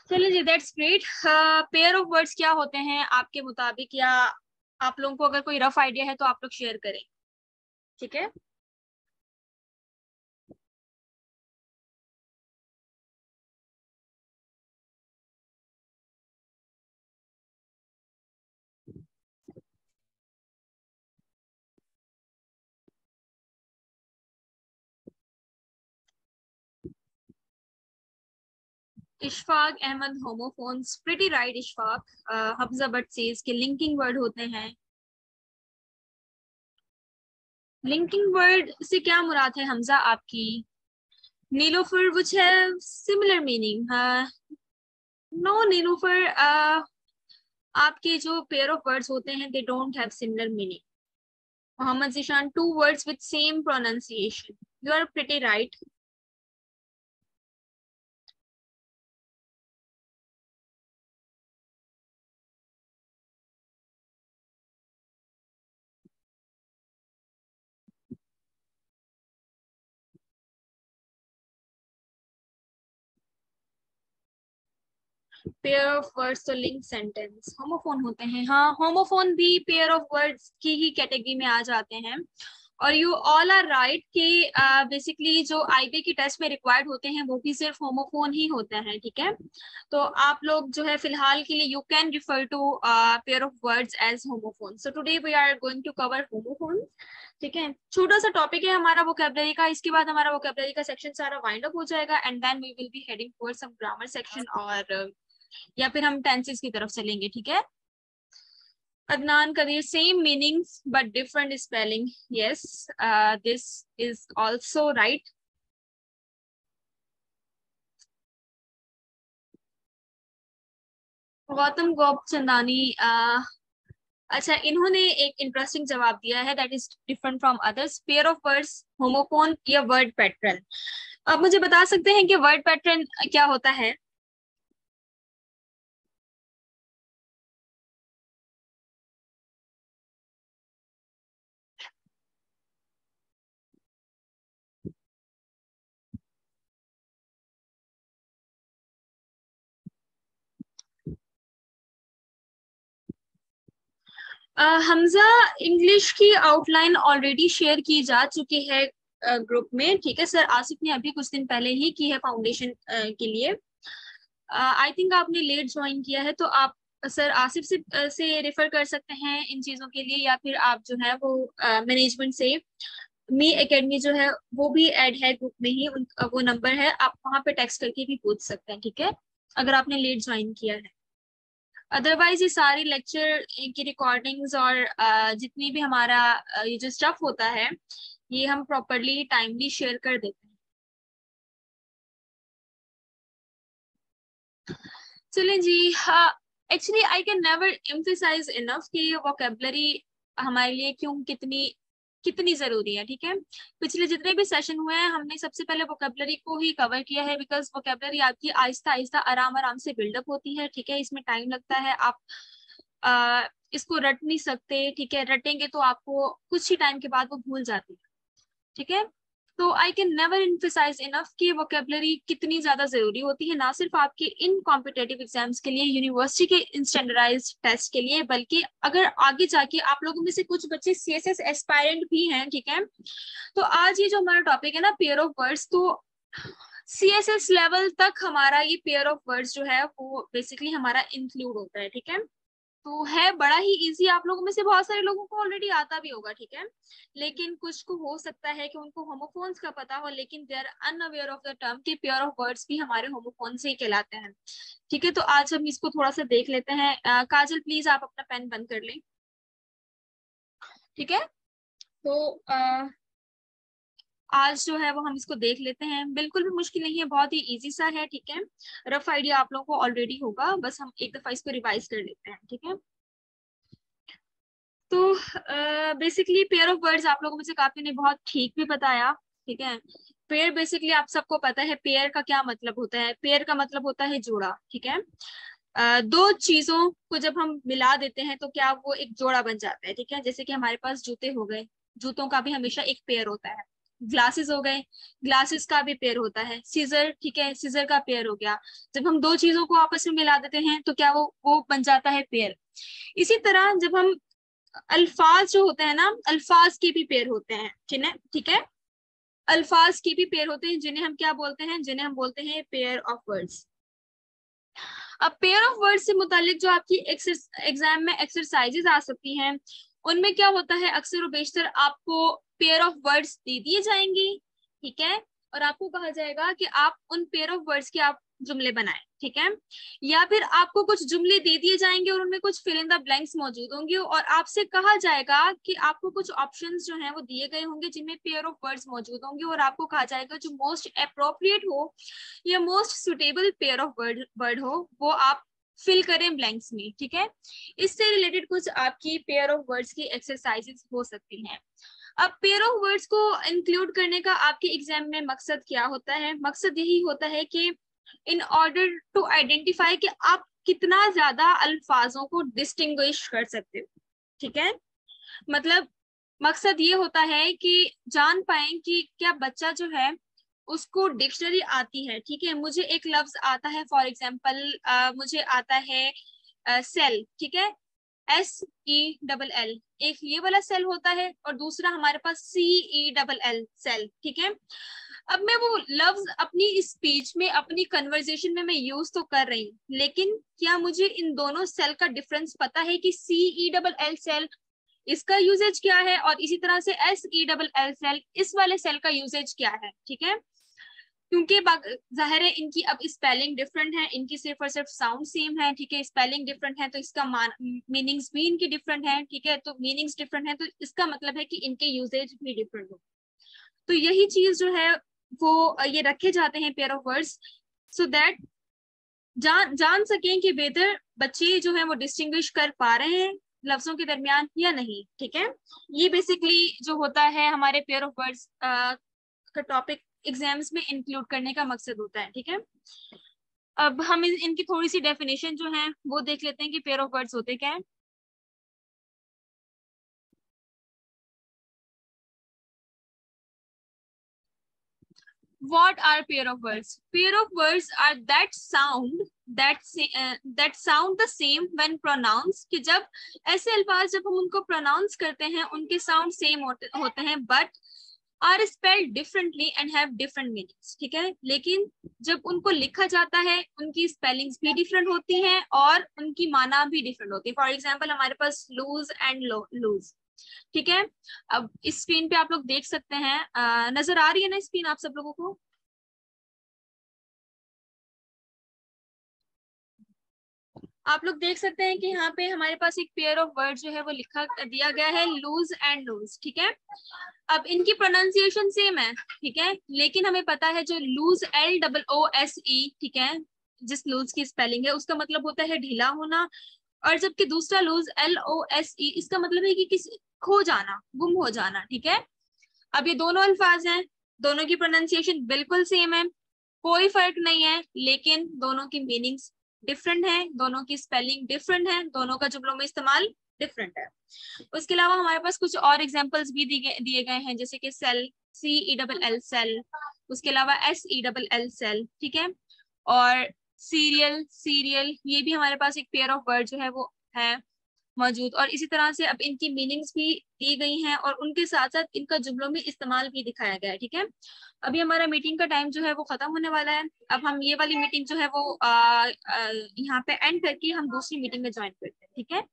चलिए जी, that's great. Pair of words क्या होते हैं आपके मुताबिक, या आप लोगों को अगर कोई रफ आइडिया है तो आप लोग शेयर करें, ठीक है। Ishfaq Ahmed homophones, pretty right Ishfaq. Hafza but says के लिंकिंग वर्ड होते हैं। लिंकिंग वर्ड से क्या मुराद है हमजा आपकी? Nilofar which have similar meaning. No Nilofar, आपके जो पेयर ऑफ वर्ड्स होते हैं they don't have similar meaning. Mohammad Zeeshan, two words with same pronunciation. You are pretty right. Pair of words तो लिंक सेंटेंस होमोफोन होते हैं। हाँ, होमोफोन भी पेयर ऑफ वर्ड्स की ही कैटेगरी में आ जाते हैं। और यू ऑल आर राइट कि बेसिकली जो आईबी की टेस्ट में रिक्वायर्ड होते हैं वो भी सिर्फ होमोफोन ही होते हैं, ठीक है। तो आप लोग जो है फिलहाल के लिए you can refer to pair of words as homophone. So today we are going to cover homophone, ठीक है। छोटा सा टॉपिक है हमारा वोकेबलरी का, इसके बाद हमारा वोकेबलरी का सेक्शन सारा वाइंड अप हो जाएगा and then we will be heading towards some grammar section, और या फिर हम टेंसेस की तरफ चलेंगे, ठीक है। Adnan Qadir, same meanings but different spelling. Yes, this is also right. Gautam Gopchandani, अच्छा, इन्होंने एक इंटरेस्टिंग जवाब दिया है, that is different from others. Pair of words, homophone या वर्ड पैटर्न। आप मुझे बता सकते हैं कि वर्ड पैटर्न क्या होता है? हमजा, इंग्लिश की आउटलाइन ऑलरेडी शेयर की जा चुकी है ग्रुप में, ठीक है सर। आसिफ ने अभी कुछ दिन पहले ही की है फाउंडेशन के लिए। आई थिंक आपने लेट ज्वाइन किया है, तो आप सर आसिफ से रेफर कर सकते हैं इन चीजों के लिए, या फिर आप जो है वो मैनेजमेंट से, मी एकेडमी जो है वो भी ऐड है ग्रुप में ही, वो नंबर है, आप वहां पे टेक्स्ट करके भी पूछ सकते हैं, ठीक है, अगर आपने लेट ज्वाइन किया है। अदरवाइज ये सारी लेक्चर की रिकॉर्डिंग्स और जितनी भी हमारा ये जो स्टफ होता है ये हम प्रॉपरली टाइमली शेयर कर देते हैं। चलिए जी, actually I can never emphasise enough कि वोकेबलरी हमारे लिए क्यों कितनी कितनी जरूरी है, ठीक है। पिछले जितने भी सेशन हुए हैं हमने सबसे पहले वोकेबलरी को ही कवर किया है, बिकॉज वोकेबलरी आपकी आहिस्ता आहिस्ता आराम आराम से बिल्डअप होती है, ठीक है। इसमें टाइम लगता है, आप इसको रट नहीं सकते, ठीक है। रटेंगे तो आपको कुछ ही टाइम के बाद वो भूल जाती है, ठीक है। तो आई कैन नेवर इम्फेसाइज इनफ कि वोकेबलरी कितनी ज्यादा जरूरी होती है, ना सिर्फ आपके इन कॉम्पिटेटिव एग्जाम्स के लिए, यूनिवर्सिटी के स्टैंडर्डाइज्ड टेस्ट के लिए, बल्कि अगर आगे जाके आप लोगों में से कुछ बच्चे सीएसएस एस्पायरेंट भी हैं, ठीक है। तो आज ये जो हमारा टॉपिक है ना, पेयर ऑफ वर्ड्स, तो सीएसएस लेवल तक हमारा ये पेयर ऑफ वर्ड्स जो है वो बेसिकली हमारा इंक्लूड होता है, ठीक है। तो है बड़ा ही इजी, आप लोगों में से बहुत सारे लोगों को ऑलरेडी आता भी होगा, ठीक है। लेकिन कुछ को हो सकता है कि उनको होमोफोन्स का पता हो, लेकिन they are unaware of the term कि पेयर ऑफ वर्ड्स भी हमारे होमोफोन्स ही कहलाते हैं, ठीक है। तो आज हम इसको थोड़ा सा देख लेते हैं। काजल प्लीज आप अपना पेन बंद कर लें, ठीक है। तो आज जो है वो हम इसको देख लेते हैं, बिल्कुल भी मुश्किल नहीं है, बहुत ही इजी सा है, ठीक है। रफ आइडिया आप लोगों को ऑलरेडी होगा, बस हम एक दफा इसको रिवाइज कर लेते हैं, ठीक है। तो बेसिकली पेयर ऑफ वर्ड्स आप लोगों में से काफी ने बहुत ठीक भी बताया, ठीक है। पेयर बेसिकली आप सबको पता है पेयर का क्या मतलब होता है। पेयर का मतलब होता है जोड़ा, ठीक है। दो चीजों को जब हम मिला देते हैं तो क्या वो एक जोड़ा बन जाता है, ठीक है। जैसे कि हमारे पास जूते हो गए, जूतों का भी हमेशा एक पेयर होता है, ग्लासेस हो गए, ग्लासेस का भी पेयर होता है। सीजर, ठीक है, सीजर का पेयर हो गया। जब हम दो चीजों को आपस में मिला देते हैं तो क्या वो बन जाता है पेयर। इसी तरह जब हम अल्फाज जो होते हैं ना, अल्फाज के भी पेयर होते हैं, ठीक है, ठीक है, अल्फाज के भी पेयर होते हैं जिन्हें हम क्या बोलते हैं, जिन्हें हम बोलते हैं पेयर ऑफ वर्ड्स। अब पेयर ऑफ वर्ड्स से मुतालिक जो आपकी एग्जाम में एक्सरसाइजेज आ सकती हैं, उनमें क्या होता है, अक्सर और बेशतर आपको पेयर ऑफ वर्ड्स दे दिए जाएंगे, ठीक है, और आपको कहा जाएगा कि आप उन पेयर ऑफ वर्ड्स के आप जुमले बनाएं, ठीक है, या फिर आपको कुछ जुमले दे दिए जाएंगे और उनमें कुछ फिल इन द ब्लैंक्स मौजूद होंगे और आपसे कहा जाएगा कि आपको कुछ ऑप्शंस जो हैं वो दिए गए होंगे जिनमें पेयर ऑफ वर्ड्स मौजूद होंगे और आपको कहा जाएगा जो मोस्ट अप्रोप्रिएट हो या most suitable pair of word हो वो आप फिल करें ब्लैंक्स में, ठीक है। इससे रिलेटेड कुछ आपकी पेयर ऑफ वर्ड्स की एक्सरसाइजेस हो सकती हैं। अब पेयर ऑफ वर्ड्स को इंक्लूड करने का आपके एग्जाम में मकसद क्या होता है, मकसद यही होता है कि इन ऑर्डर टू आइडेंटिफाई कि आप कितना ज्यादा अल्फाजों को डिस्टिंग्विश कर सकते हो, ठीक है। मतलब मकसद ये होता है कि जान पाए कि क्या बच्चा जो है उसको डिक्शनरी आती है, ठीक है, मुझे एक लफ्ज आता है, फॉर एग्जाम्पल मुझे आता है सेल, ठीक है, SELL, एक ये वाला सेल होता है और दूसरा हमारे पास CELL सेल, ठीक है। अब मैं वो लफ्ज अपनी स्पीच में, अपनी कन्वर्सेशन में मैं यूज तो कर रही हूँ, लेकिन क्या मुझे इन दोनों सेल का डिफरेंस पता है कि CELL सेल इसका यूजेज क्या है और इसी तरह से SELL सेल इस वाले सेल का यूजेज क्या है, ठीक है। क्योंकि जाहिर है इनकी अब स्पेलिंग डिफरेंट है, इनकी सिर्फ और सिर्फ साउंड सेम है, ठीक है, स्पेलिंग डिफरेंट है तो इसका मीनिंग्स भी इनकी डिफरेंट है, ठीक है, तो मीनिंग्स डिफरेंट है तो इसका मतलब है कि इनके यूजेज भी डिफरेंट हो। तो यही चीज जो है वो ये रखे जाते हैं pair of words so that जान सकें कि बेहतर बच्चे जो है वो डिस्टिंग्विश कर पा रहे हैं लफ्जों के दरमियान या नहीं, ठीक है। ये बेसिकली जो होता है हमारे पेयर ऑफ वर्ड्स का टॉपिक एग्जाम्स में इंक्लूड करने का मकसद होता है, ठीक है। अब हम इनकी थोड़ी सी डेफिनेशन जो है वो देख लेते हैं कि पेयर ऑफ वर्ड्स होते क्या है। What are pair of words? Pair of words are that sound that sound the same when pronounced, कि जब ऐसे अल्फाज जब हम उनको प्रोनाउंस करते हैं उनके साउंड सेम होते हैं but are spelled differently and have different meanings, ठीक है, लेकिन जब उनको लिखा जाता है उनकी स्पेलिंग्स भी डिफरेंट होती हैं और उनकी माना भी डिफरेंट होती है। फॉर एग्जाम्पल हमारे पास लूज एंड लूज, ठीक है। अब इस स्क्रीन पे आप लोग देख सकते हैं, नजर आ रही है ना स्क्रीन आप सब लोगों को? आप लोग देख सकते हैं कि यहाँ पे हमारे पास एक पेयर ऑफ वर्ड जो है वो लिखा दिया गया है, लूज एंड लूज, ठीक है। अब इनकी प्रोनाउंसिएशन सेम है, ठीक है, लेकिन हमें पता है जो लूज LOOSE, ठीक है, जिस लूज की स्पेलिंग है उसका मतलब होता है ढीला होना, और जबकि दूसरा लूज LOSE इसका मतलब है कि किसी खो जाना, गुम हो जाना, ठीक है। अब ये दोनों अल्फाज हैं, दोनों की प्रोनाउंसिएशन बिल्कुल सेम है, कोई फर्क नहीं है, लेकिन दोनों की मीनिंग्स डिफरेंट है, दोनों की स्पेलिंग डिफरेंट है, दोनों का जुमलों में इस्तेमाल डिफरेंट है। उसके अलावा हमारे पास कुछ और एग्जांपल्स भी दिए गए हैं, जैसे कि सेल, CELL सेल, उसके अलावा SELL सेल, ठीक है, और सीरियल, सीरियल, ये भी हमारे पास एक पेयर ऑफ वर्ड जो है वो है मौजूद, और इसी तरह से अब इनकी मीनिंग्स भी दी गई हैं और उनके साथ साथ इनका जुमलों में इस्तेमाल भी दिखाया गया है, ठीक है। अभी हमारा मीटिंग का टाइम जो है वो खत्म होने वाला है, अब हम ये वाली मीटिंग जो है वो यहाँ पे एंड करके हम दूसरी मीटिंग में ज्वाइन करते हैं, ठीक है।